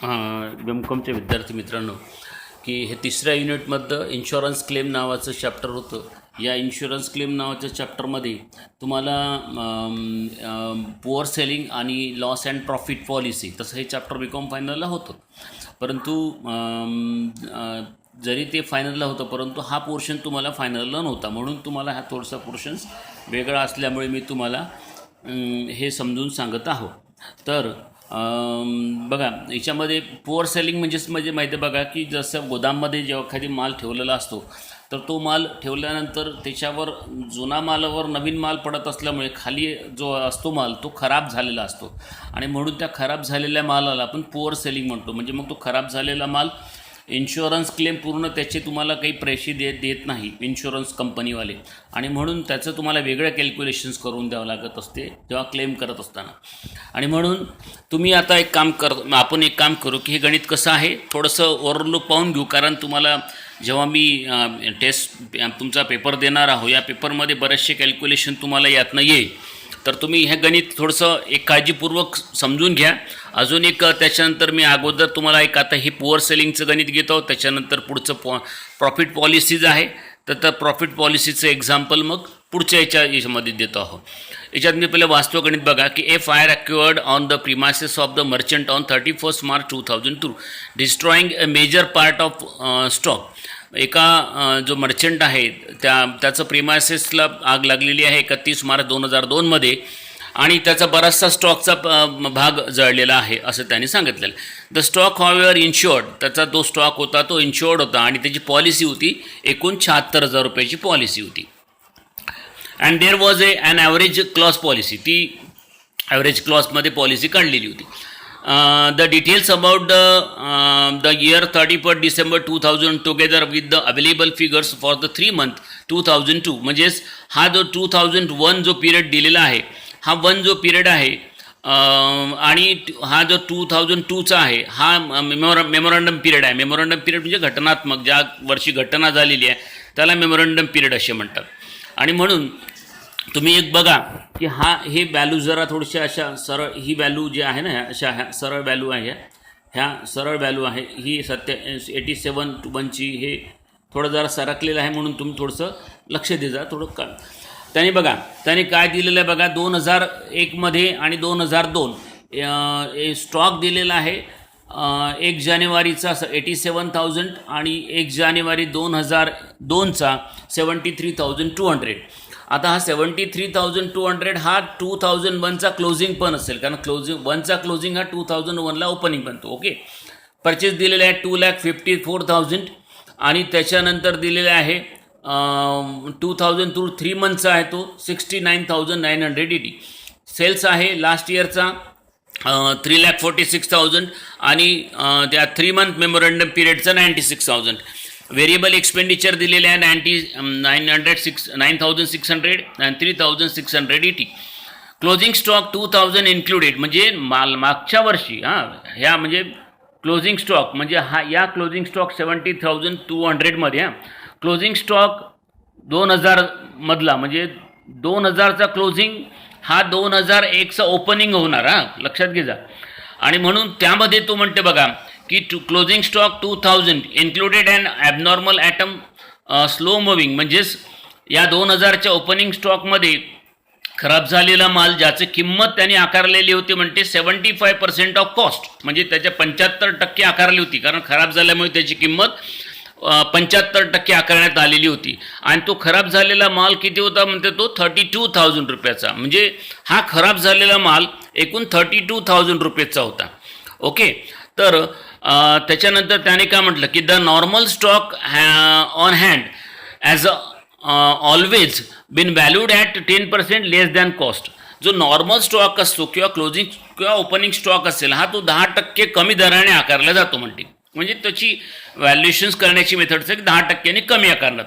बीकॉमचे विद्यार्थी मित्रांनो, की हे तिसऱ्या युनिटमधलं इन्शुरन्स क्लेम नावाचं चॅप्टर होतं. या इन्शुरन्स क्लेम नावाच्या चॅप्टरमध्ये तुम्हाला पुअर सेलिंग आणि लॉस अँड प्रॉफिट पॉलिसी, तसं हे चॅप्टर बीकॉम फायनलला होतं. परंतु जरी ते फायनलला होतं, परंतु हा पोर्शन तुम्हाला फायनलला नव्हता, म्हणून तुम्हाला हा थोडासा पोर्शन्स वेगळा असल्यामुळे मी तुम्हाला हे समजून सांगत आहो. तर बघा, याच्यामध्ये पुअर सेलिंग म्हणजे माहिती आहे बघा, की जसं गोदाममध्ये जेव्हा एखादी माल ठेवलेला असतो, तर तो माल ठेवल्यानंतर त्याच्यावर जुना मालावर नवीन माल पडत असल्यामुळे खाली जो असतो माल तो खराब झालेला असतो, आणि म्हणून त्या खराब झालेल्या मालाला आपण पुअर सेलिंग म्हणतो. म्हणजे मग तो खराब झालेला माल इन्शुरन्स क्लेम पूर्ण त्याचे तुम्हाला काही पैसे देत नाही इन्शुरन्स कंपनीवाले, आणि म्हणून त्याचं तुम्हाला वेगळ्या कॅल्क्युलेशन्स करून द्यावं लागत असते जेव्हा क्लेम करत असताना. आणि म्हणून तुम्ही आता आपण एक काम करू, की हे गणित कसं आहे थोडंसं ओव्हरलुक पाहून घेऊ. कारण तुम्हाला जेव्हा मी तुमचा पेपर देणार आहो, या पेपरमध्ये बरेचसे कॅल्क्युलेशन तुम्हाला यातनं येईल. तर तुम्ही हे गणित थोडंसं एक काळजीपूर्वक समजून घ्या. अजून एक त्याच्यानंतर मी अगोदर तुम्हाला आता हे पुअर सेलिंगचं गणित घेतो, त्याच्यानंतर पुढचं प्रॉफिट पॉलिसीज आहे, तर त्या प्रॉफिट पॉलिसीचं एक्झाम्पल मग पुढच्या याच्यामध्ये देतो आहोत. याच्यात मी पहिले वास्तव गणित बघा, की a fire occurred on the premises of the merchant on 31 March 2002 destroying a major part of stock. एका जो मर्चंट आहे त्याचं प्रिमायसेसला आग लागलेली आहे 31 मार्च 2002मध्ये, आणि त्याचा बराचसा स्टॉकचा भाग जळलेला आहे असं त्यांनी सांगितलेलं. द स्टॉक हॉवेवर इन्शुअर्ड, त्याचा तो स्टॉक होता तो इन्शुअर्ड होता, आणि त्याची पॉलिसी होती एकूण 76,000 रुपयाची पॉलिसी होती. And there was an average clause policy, ती ॲव्हरेज क्लॉजमध्ये पॉलिसी काढलेली होती. The details about the year 31 December 2000 together with the available figures for the 3 month 2002. म्हणजेच हा जो 2001 जो पिरियड दिलेला आहे, हा 1 जो पिरियड आहे, आणि हा जो 2002चा आहे हा मेमोरंडम पिरियड आहे. मेमोरंडम पिरियड म्हणजे घटनात्मक, ज्या वर्षी घटना झालेली आहे त्याला मेमोरंडम पिरियड असे म्हणतात. आणि म्हणून तुम्ही एक बघा, की हे व्हॅल्यू जरा थोडीशा अशा सरळ, ही व्हॅल्यू जी आहे ना अशा ह्या सरळ व्हॅल्यू आहे, ह्या सरळ व्हॅल्यू आहे. ही 87 हे थोडं जरा सरकलेलं आहे, म्हणून तुम्ही थोडंसं लक्ष दे जा थोडं. त्याने बघा, त्याने काय दिलेलं आहे बघा, 2001मध्ये आणि 2002 स्टॉक दिलेला आहे. 1 जानेवारीचा 87,000 आणि 1 जानेवारी 2002चा 73,200. आता हा 73,200 हा 2001चा क्लोजिंग पण असेल, कारण 1चा क्लोजिंग हा 2001ला ओपनिंग बनतो. ओके, परचेस दिलेले आहे 2,54,000, आणि त्याच्यानंतर दिलेले आहे 2002 3 मंथचा आहे तो 69,980. सेल्स आहे लास्ट इयरचा 3,46,000, आणि त्या 3 मंथ मेमोरंडम पिरियडचा 96,000. व्हेरिएबल एक्सपेंडिचर दिलेले आहे 9,600 आणि 3,680. क्लोजिंग स्टॉक 2,000 इन्क्लुडेड, म्हणजे मागच्या वर्षी ह्या म्हणजे क्लोजिंग स्टॉक म्हणजे या क्लोजिंग स्टॉक 70,200मध्ये क्लोजिंग स्टॉक 2000 मधला, म्हणजे 2000चा क्लोजिंग हा 2001चा ओपनिंग होणार, लक्षात घे जा. आणि म्हणून त्यामध्ये तो म्हणते बघा, की closing stock 2000 included and abnormal item slow moving. म्हणजेच या 2000च्या ओपनिंग स्टॉकमध्ये खराब झालेला माल ज्याची किंमत त्यांनी आकारलेली होती म्हणते 75% ऑफ कॉस्ट, म्हणजे त्याच्या 75% आकारली होती, कारण खराब झाल्यामुळे त्याची किंमत 75% आकारण्यात आलेली होती. आणि तो खराब झालेला माल किती होता म्हणते तो 32,000 रुपयाचा. म्हणजे हा खराब झालेला माल एकूण 32,000 रुपयाचा होता. ओके, तर त्याच्यानंतर त्याने काय म्हटलं, की the normal stock on hand as always been valued at 10% less than cost. जो नॉर्मल स्टॉक असतो किंवा क्लोजिंग किंवा ओपनिंग स्टॉक असेल, हा तो 10% कमी दराने आकारला जातो म्हणते. म्हणजे त्याची व्हॅल्युएशन्स करण्याची मेथड्स आहे 10% कमी आकारण्यात.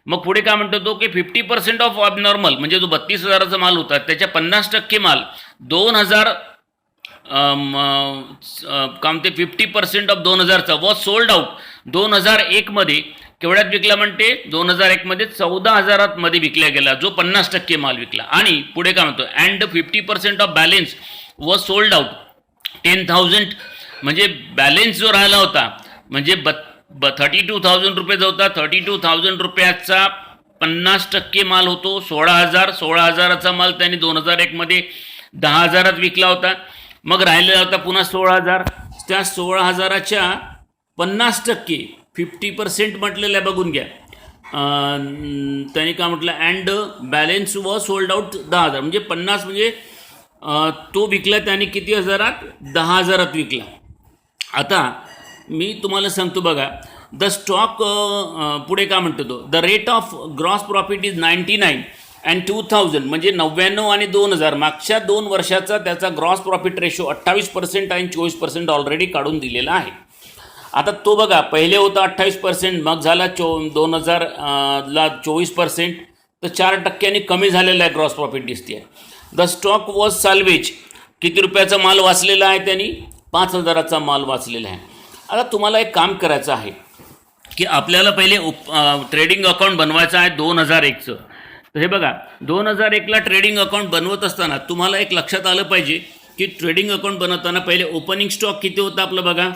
मग पुढे काय म्हणतो तो, की 50% ऑफ ॲबनॉर्मल, म्हणजे जो 32,000चा माल होता त्याच्या 50% माल 2000 काम ते 50% ऑफ 2000चा वॉज सोल्ड आउट 2001मध्ये. केवढ्यात विकला म्हणते 2001मध्ये 14,000मध्ये विकला गेला, जो 50% माल विकला. आणि पुढे काय म्हणतो, and 50% of balance was sold out 10,000 म्हणजे बॅलेन्स जो राहिला होता म्हणजे 32,000 रुपये जो होता 32,000 रुपयाचा 50% माल होतो 16,000चा माल त्यांनी 2001मध्ये 10,000 विकला होता. मग राहिलेला होता पुन्हा 16,000. त्या 16,000च्या 50% 50% म्हटलेलं आहे बघून घ्या. त्यांनी काय म्हटलं अँड बॅलेन्स व सोल्ड आउट 10,000 म्हणजे 50 म्हणजे तो विकला त्याने किती हजारात 10,000 विकला. आता मी तुम्हाला सांगतो बघा द स्टॉक पुढे काय म्हणतो तो the rate of gross profit is 99 and 2,000 म्हणजे 99 आणि 2,000 मागच्या 2 वर्षाचा त्याचा ग्रॉस प्रॉफिट रेशो 28% आणि 24% ऑलरेडी काढून दिलेला आहे. आता तो बघा पहिले होता 28% मग झाला 2000ला 24% तर 4% कमी झालेला आहे ग्रॉस प्रॉफिट दिसते आहे. द स्टॉक वॉज साल्वेज किती रुपयाचा माल वाचलेला आहे त्यांनी 5,000चा माल वाचलेला आहे. आता तुम्हाला एक काम करायचं आहे की आपल्याला पहिले ट्रेडिंग अकाउंट बनवायचं आहे 2001चं. तर हे बघा 2001ला ट्रेडिंग अकाउंट बनवत असताना तुम्हाला एक लक्षात आलं पाहिजे की ट्रेडिंग अकाउंट बनवताना पहिले ओपनिंग स्टॉक किती होता आपलं बघा.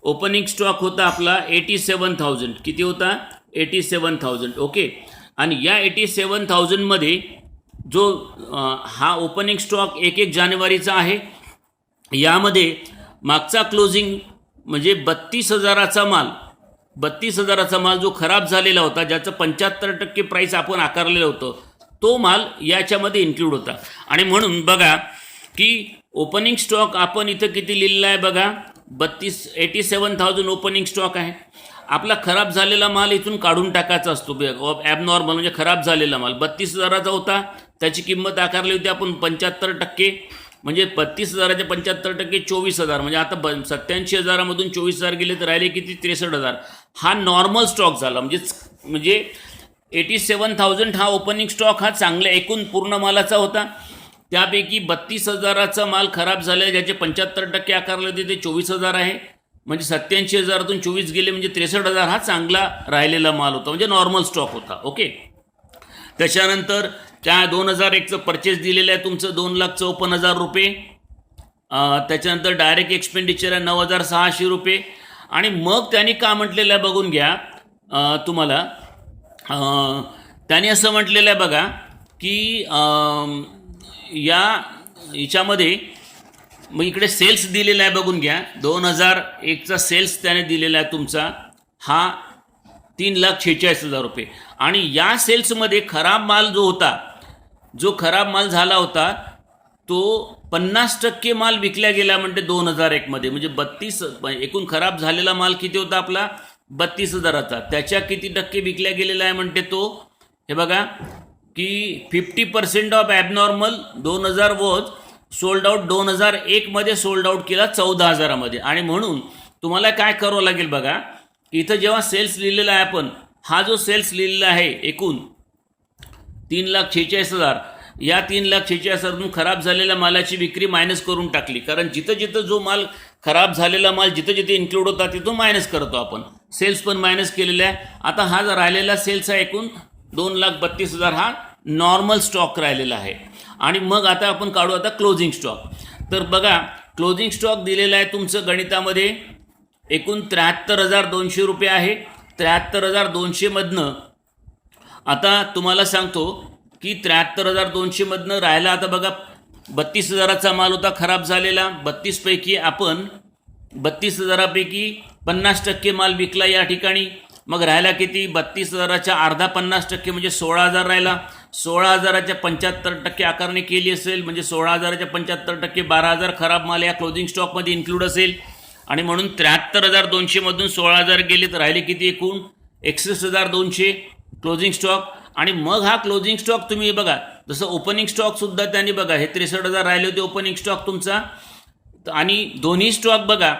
ओपनिंग स्टॉक होता आपला 87,000 किती होता 87,000 ओके. आणि या 87,000मध्ये जो हा ओपनिंग स्टॉक 1 जानेवारीचा आहे यामध्ये मागचा क्लोजिंग म्हणजे 32,000चा माल 32,000चा माल जो खराब झालेला होता ज्याचं 75% प्राईस आपण आकारलेलं होतं तो माल याच्यामध्ये इन्क्लूड होता. आणि म्हणून बघा की ओपनिंग स्टॉक आपण इथं किती लिहिलेला आहे बघा 87,000 ओपनिंग स्टॉक आहे. आपला खराब झालेला माल इथून काढून टाकायचा असतो ॲबनॉर्मल म्हणजे खराब झालेला माल 32,000चा होता त्याची किंमत आकारली होती आपण 75% म्हणजे 32,000च्या 75% 24,000 म्हणजे आता 87,000मधून 24,000 गेले तर राहिले किती 63,000. हा नॉर्मल स्टॉक झाला म्हणजे 87,000 हा ओपनिंग स्टॉक हा चांगला एकूण पूर्ण मालाचा होता. त्यापैकी 32,000चा माल खराब झाला ज्याचे 75% आकारले होते ते 24,000 आहे म्हणजे 87,000तून 24 गेले म्हणजे 63,000 हा चांगला राहिलेला माल होता म्हणजे नॉर्मल स्टॉक होता ओके. त्याच्यानंतर त्या 2001चं परचेस दिलेलं आहे तुमचं 2,54,000 रुपये. त्याच्यानंतर डायरेक्ट एक्सपेंडिचर आहे 9,600 रुपये. आणि मग त्यांनी का म्हटलेलं आहे बघून घ्या तुम्हाला त्यांनी असं म्हटलेलं आहे बघा की याच्यामध्ये मग इकडे सेल्स दिलेला आहे बघून घ्या 2001चा सेल्स त्याने दिलेला आहे तुमचा हा 3,46,000 रुपये. आणि या सेल्समध्ये खराब माल जो खराब माल झाला होता तो 50% माल विकल्या गेला म्हणजे 2001मध्ये म्हणजे एकूण खराब झालेला माल किती होता आपला 32,000चा त्याच्या किती टक्के विकल्या गेलेला आहे म्हणते तो हे बघा की 50% of abnormal 2,000 was sold out 2001मध्ये सोल्ड आउट केला 14,000मध्ये. आणि म्हणून तुम्हाला काय करावं लागेल बघा इथं जेव्हा सेल्स लिहिलेला आहे आपण हा जो सेल्स लिहिलेला आहे एकूण 3,46,000 या 3,46,000तून खराब झालेल्या मालाची विक्री मायनस करून टाकली कारण जिथं जिथं जो माल खराब झालेला माल जिथं जिथे इन्क्लूड होता तिथून मायनस करतो आपण सेल्स पण मायनस केलेला आहे. आता हा जर राहिलेला सेल्स आहे एकूण 2,32,000 हा नॉर्मल स्टॉक राहिलेला आहे. आणि मग आता आपण काढू आता क्लोजिंग स्टॉक. तर बघा क्लोजिंग स्टॉक दिलेला आहे तुमचं गणितामध्ये एकूण 73,200 रुपये आहे. 73,200मधनं आता तुम्हाला सांगतो की 73,200मधनं राहिला आता बघा 32,000चा माल होता खराब झालेला 32 पैकी आपण 32,000पैकी 50% माल विकला या ठिकाणी. मग राहिला किती 32,000च्या अर्धा 50% म्हणजे 16,000 राहिला. 16,000च्या 75% आकारणी केली असेल म्हणजे 16,000च्या 75% 12,000 खराब माल या क्लोजिंग स्टॉकमध्ये इन्क्लूड असेल. आणि म्हणून 73,200मधून 16,000 गेले तर राहिले किती एकूण 61,200 क्लोजिंग स्टॉक. आणि मग हा क्लोजिंग स्टॉक तुम्ही बघा जसं ओपनिंग स्टॉकसुद्धा त्यांनी बघा हे 63,000 राहिले होते ओपनिंग स्टॉक तुमचा. आणि दोन्ही स्टॉक बघा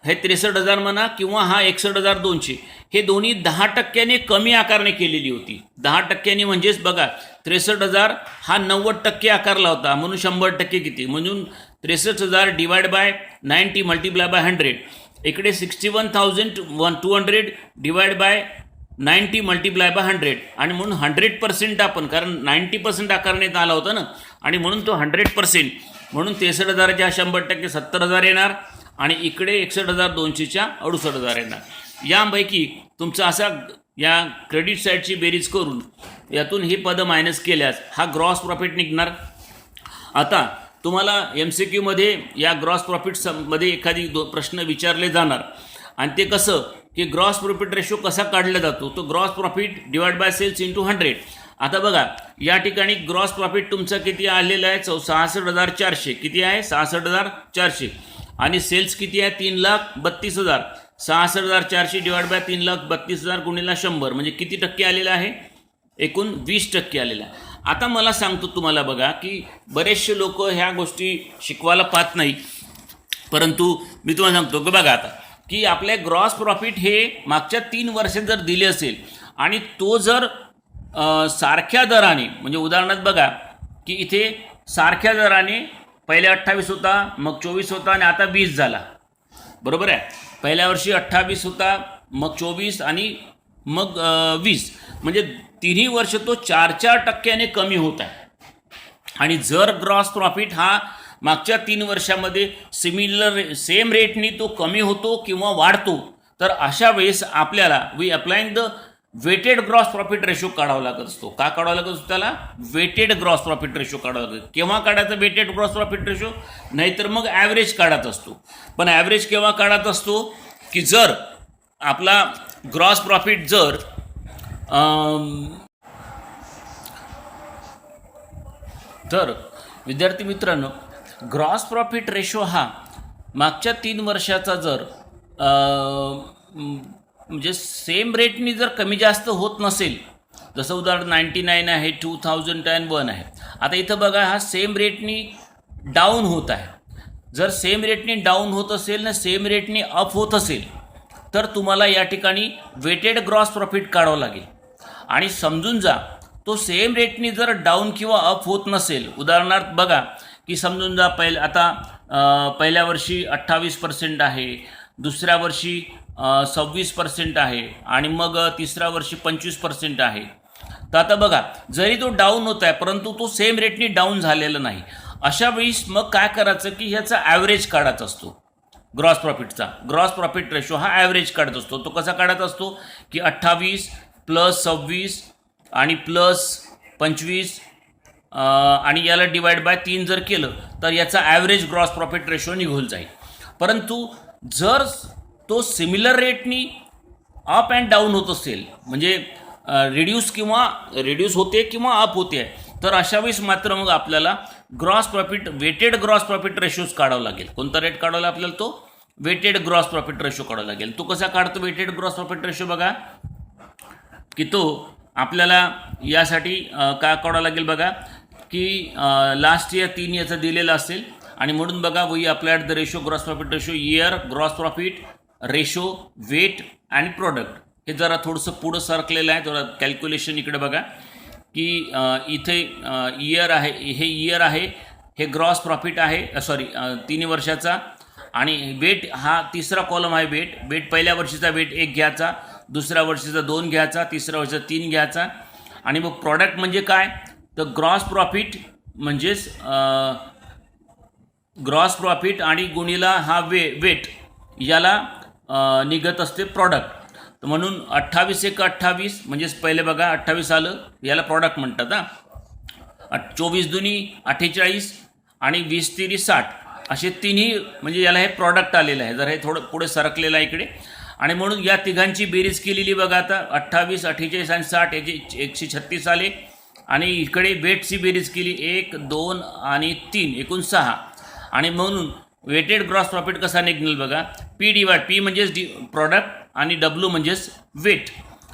हे 63,000 म्हणा किंवा हा 61,200 हे दोन्ही 10% कमी आकारणी केलेली होती. 10% म्हणजेच बघा 63,000 हा 90% आकारला होता म्हणून 100% किती म्हणून 63,000 डिवाइड बाय 90 मल्टिप्लाय बाय 100 इकडे 61,200 डिवाइड बाय 90 मल्टिप्लाय बाय 100 आणि म्हणून 100% आपण कारण 90% आकारण्यात आला होता ना आणि म्हणून तो 100% म्हणून 63,000च्या 100% 70,000 येणार. आणि इकडे 61,200च्या 68,000 येणार। यापैकी तुमचं असा या क्रेडिट साईडची बेरीज करून यातून ही पदं मायनस केल्यास हा ग्रॉस प्रॉफिट निघणार। आता तुम्हाला MCQ मध्ये या ग्रॉस प्रॉफिटमध्ये एखादी प्रश्न विचारले जाणार आणि ते कसं की ग्रॉस प्रॉफिट रेशो कसा काढला जातो, तो gross profit divide by cells into 100। आता बघा या ठिकाणी ग्रॉस प्रॉफिट तुमचा किती आलेला आहे 66,400, किती आहे 66,400 आणि सेल्स किती आहे 3,32,000। 66,400 डिवाइड बाय 3,32,000 गुणिले 100 म्हणजे किती टक्के आलेला आहे, एकूण 20% आलेला आहे। आता मला सांगतो तुम्हाला बघा की बरेचसे लोक ह्या गोष्टी शिकवायला पाहत नाही, परंतु मी तुम्हाला सांगतो की बघा आता की आपल्या ग्रॉस प्रॉफिट हे मागच्या 3 वर्षात जर दिले असेल आणि तो जर सारख्या दराने म्हणजे उदाहरणार्थ बघा की इथे सारख्या दराने पहिले 28 होता, मग 24 होता आणि आता 20 झाला, बरोबर आहे। पहिल्या वर्षी 28 होता, मग 24 आणि मग 20 म्हणजे तिन्ही वर्ष तो 4% कमी होत आहे। आणि जर ग्रॉस प्रॉफिट हा मागच्या 3 वर्षामध्ये सेम रेटनी तो कमी होतो किंवा वाढतो, तर अशा वेळेस आपल्याला we applying the weighted gross profit ratio काढावा लागत असतो। का काढावा लागत असतो त्याला, वेटेड ग्रॉस प्रॉफिट रेशो काढावा लागतो। केव्हा काढायचं वेटेड ग्रॉस प्रॉफिट रेशो, नाहीतर मग ॲव्हरेज काढत असतो। पण ॲव्हरेज केव्हा काढत असतो की जर आपला ग्रॉस प्रॉफिट जर तर विद्यार्थी मित्रांनो ग्रॉस प्रॉफिट रेशो हा मागच्या 3 वर्षाचा जर म्हणजे सेम रेटनी जर कमी जास्त होत नसेल, जसं उदाहरण 99 आहे, 2001 आहे। आता इथं बघा हा सेम रेटनी डाऊन होत आहे। जर सेम रेटनी डाऊन होत असेल ना सेम रेटनी अप होत असेल तर तुम्हाला या ठिकाणी वेटेड ग्रॉस प्रॉफिट काढावं लागेल। आणि समजून जा तो सेम रेटनी जर डाऊन किंवा अप होत नसेल, उदाहरणार्थ बघा की समजून जा पहिल्या वर्षी 28% आहे, दुसऱ्या वर्षी 26% आहे आणि मग तिसऱ्या वर्षी 25% आहे। तर आता बघा जरी तो डाऊन होत आहे परंतु तो सेम रेटनी डाऊन झालेला नाही, अशा वेळेस मग काय करायचं की ह्याचा ॲव्हरेज काढायचा असतो ग्रॉस प्रॉफिटचा। ग्रॉस प्रॉफिट रेशो हा ॲव्हरेज काढत असतो। तो कसा काढत असतो की 28 प्लस 26 आणि प्लस 25 आणि याला डिवाइड बाय 3 जर केलं तर याचा ॲव्हरेज ग्रॉस प्रॉफिट रेशो निघून जाईल। परंतु जर तो सिमिलर रेटनी अप अँड डाऊन होत असेल म्हणजे रिड्यूस होते किंवा अप होते, तर अशा वेळेस मात्र मग आपल्याला gross profit weighted gross profit ratios काढावा लागेल। कोणता रेट काढावा लागेल आपल्याला, तो वेटेड ग्रॉस प्रॉफिट रेशो काढावा लागेल। तो कसा काढतो वेटेड ग्रॉस प्रॉफिट रेशो, बघा की तो आपल्याला यासाठी काय काढावं लागेल बघा की लास्ट इयर 3 याचा दिलेला असेल आणि म्हणून बघा we applied the ratio gross profit ratio year gross profit ratio weight आणि प्रोडक्ट। हे जरा थोडंसं पुढं सरकलेलं आहे, जरा कॅल्क्युलेशन इकडे बघा की इथे इयर आहे, हे इयर आहे, हे ग्रॉस प्रॉफिट आहे सॉरी 3 वर्षाचा आणि वेट हा तिसरा कॉलम आहे। वेट पहिल्या वर्षीचा वेट 1 घ्यायचा, दुसऱ्या वर्षीचा 2 घ्यायचा, तिसऱ्या वर्षीचा 3 घ्यायचा आणि मग प्रॉडक्ट म्हणजे काय तर ग्रॉस प्रॉफिट म्हणजेच ग्रॉस प्रॉफिट आणि गुणिला हा वेट याला निघत असते प्रॉडक्ट। तर म्हणून 28 × 28 म्हणजेच पहिले बघा 28 आलं, याला प्रॉडक्ट म्हणतात हां। 24 दुनी 48 आणि 20 तिरी 60 असे तिन्ही म्हणजे याला हे प्रॉडक्ट आलेलं आहे। जर हे थोडं पुढे सरकलेलं आहे इकडे आणि म्हणून या तिघांची बेरीज केलेली बघा आता 28, 48 आणि 60 याचे 136 आले आणि इकडे वेटची बेरीज केली 1, 2 आणि 3 एकूण 6 आणि म्हणून वेटेड ग्रॉस प्रॉफिट कसा निघेल बघा पी म्हणजेच प्रॉडक्ट आणि डब्ल्यू म्हणजेच वेट।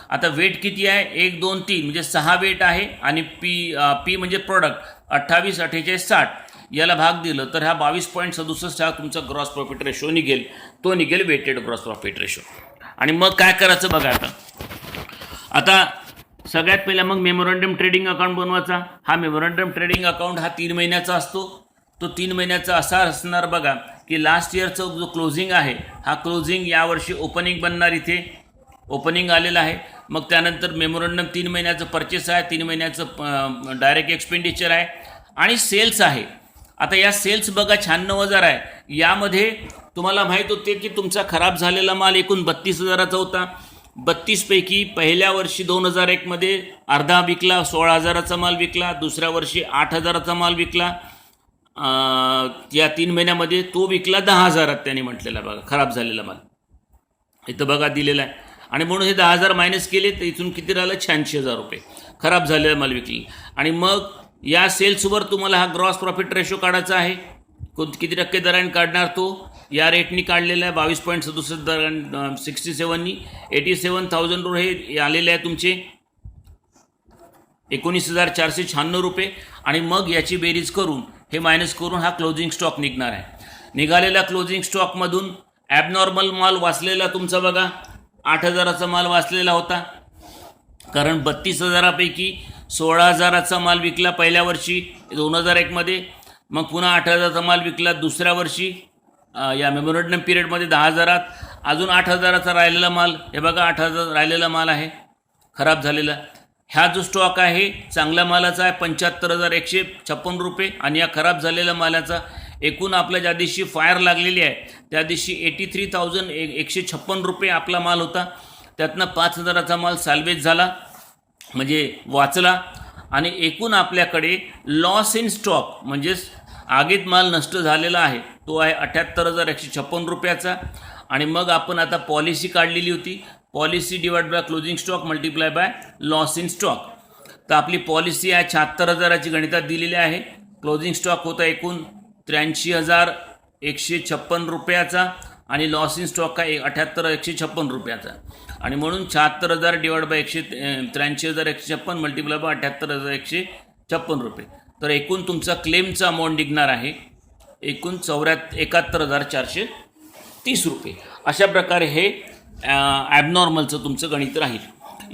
आता वेट किती आहे 1, 2, 3 म्हणजे 6 वेट आहे आणि पी म्हणजे प्रॉडक्ट 28, 48, 60 याला भाग दिलं तर हा 22.67 हा तुमचा ग्रॉस प्रॉफिट रेशो निघेल, तो निघेल वेटेड ग्रॉस प्रॉफिट रेशो। आणि मग काय करायचं बघा आता सगळ्यात पहिला मग मेमोरंडम ट्रेडिंग अकाउंट बनवायचा। हा मेमोरंडम ट्रेडिंग अकाउंट हा 3 महिन्याचा असतो। तो 3 महिन्याचा असा असणार बघा की लास्ट इयरचा जो क्लोजिंग आहे हा क्लोजिंग यावर्षी ओपनिंग बनणार, इथे ओपनिंग आलेलं आहे। मग त्यानंतर मेमोरंडम 3 महिन्याचं परचेस आहे, 3 महिन्याचं डायरेक्ट एक्सपेंडिचर आहे आणि सेल्स आहे। आता या सेल्स बघा 96,000 आहे, यामध्ये तुम्हाला माहीत होते की तुमचा खराब झालेला माल एकूण 32,000चा होता. 32 पैकी पहिल्या वर्षी 2001मध्ये अर्धा विकला, 16,000चा माल विकला. दुसऱ्या वर्षी 8,000चा माल विकला. या 3 महिन्यामध्ये तो विकला 10,000 त्यांनी म्हटलेला बघा खराब झालेला माल इथं बघा दिलेला आहे. आणि म्हणून हे 10,000 मायनस केले तर इथून किती राहिलं 86,000 रुपये खराब झालेला माल विकले. आणि मग या सेल्सवर तुम्हाला हा ग्रॉस प्रॉफिट रेशो काढायचा आहे. किती टक्के दराने काढणार तो या रेटनी काढलेला आहे 22.67 दराने 67नी 87,000 हे आलेले आहे तुमचे 19,496 रुपये. आणि मग याची बेरीज करून हे मायनस करून हा क्लोजिंग स्टॉक निघणार आहे. निघालेला क्लोजिंग स्टॉकमधून ॲबनॉर्मल माल वाचलेला तुमचा बघा 8,000चा माल वाचलेला होता, कारण 32,000पैकी 16,000चा माल विकला पहिल्या वर्षी 2001मध्ये. मग पुन्हा 8,000चा माल विकला दुसऱ्या वर्षी या मेमोरंडम पिरियडमध्ये 10,000. अजून 8,000चा राहिलेला माल हे बघा 8,000 राहिलेला माल आहे खराब झालेला. ह्या जो स्टॉक आहे चांगल्या मालाचा आहे 75,156 रुपये. आणि या खराब झालेल्या मालाचा एकूण आपल्या ज्या दिवशी फायर लागलेली आहे त्या दिवशी 83,156 रुपये आपला माल होता. त्यातनं 5,000चा माल सॅल्वेज झाला म्हणजे वाचला. आणि एकूण आपल्याकडे लॉस इन स्टॉक म्हणजेच आगीत माल नष्ट झालेला आहे तो आहे 78,156 रुपयाचा. आणि मग आपण आता पॉलिसी काढलेली होती, policy divide by closing stock multiply by loss in stock. तर आपली पॉलिसी आहे 76,000ची गणितात दिलेली आहे. क्लोजिंग स्टॉक होता एकूण 83,156 रुपयाचा आणि लॉस इन स्टॉक आहे 78,156 रुपयाचा. आणि म्हणून 76,000 डिवाइड बाय 83,156 मल्टिप्लाय बाय 78,156 रुपये. तर एकूण तुमचा क्लेमचा अमाऊंट निघणार आहे एकूण 71,430 रुपये. अशा प्रकारे हे ॲबनॉर्मलचं तुमचं गणित राहील.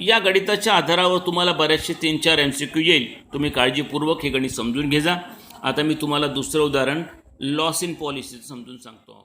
या गणिताच्या आधारावर तुम्हाला बरेचसे 3-4 MCQ येईल. तुम्ही काळजीपूर्वक हे गणित समजून घे जा. आता मी तुम्हाला दुसरं उदाहरण लॉस इन पॉलिसी समजून सांगतो.